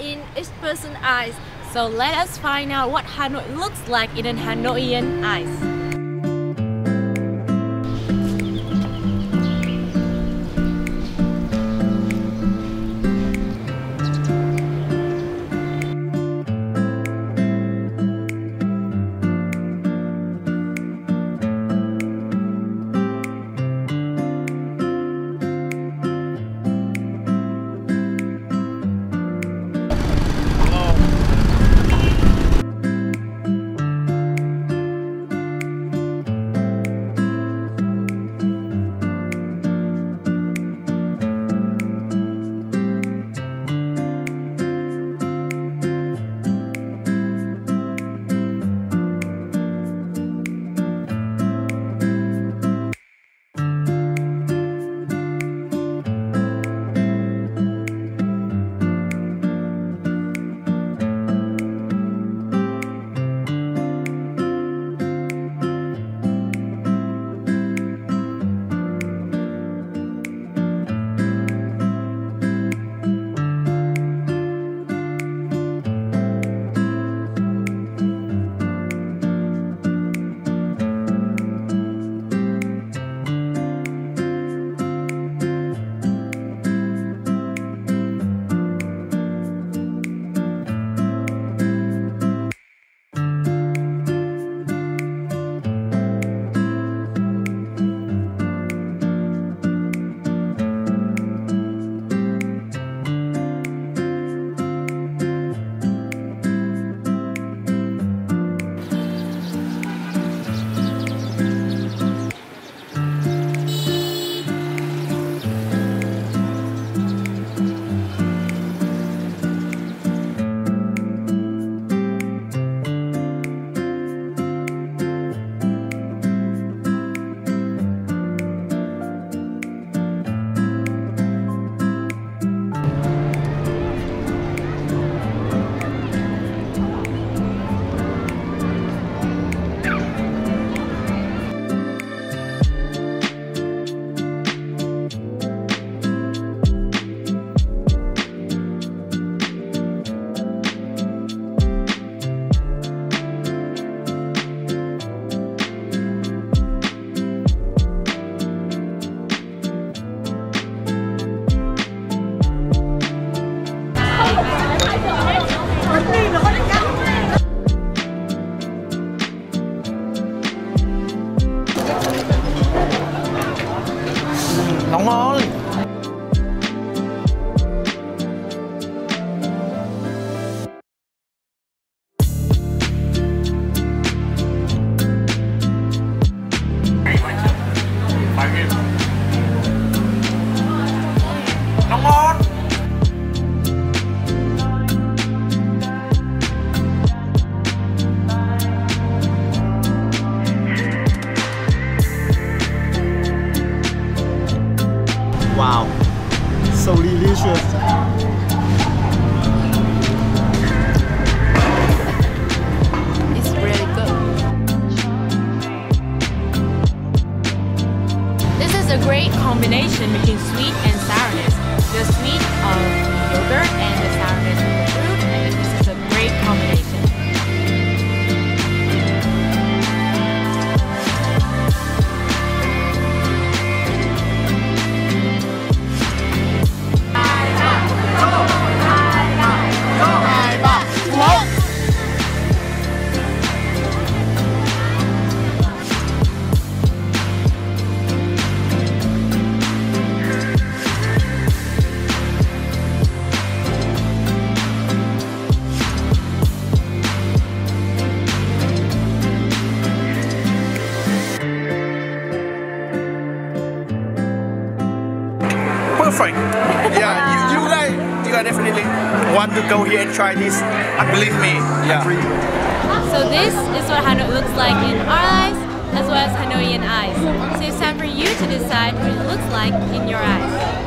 in each person's eyes. So let us find out what Hanoi looks like in a Hanoian eyes. Ngon. Wow, so delicious. It's really good. This is a great combination between sweet and sourness. The sweet of the yogurt and the sourness of the fruit, and this is a great combination. Perfect. Yeah, you guys definitely want to go here and try this. And believe me, yeah. So this is what Hanoi looks like in our eyes, as well as Hanoian eyes. So it's time for you to decide what it looks like in your eyes.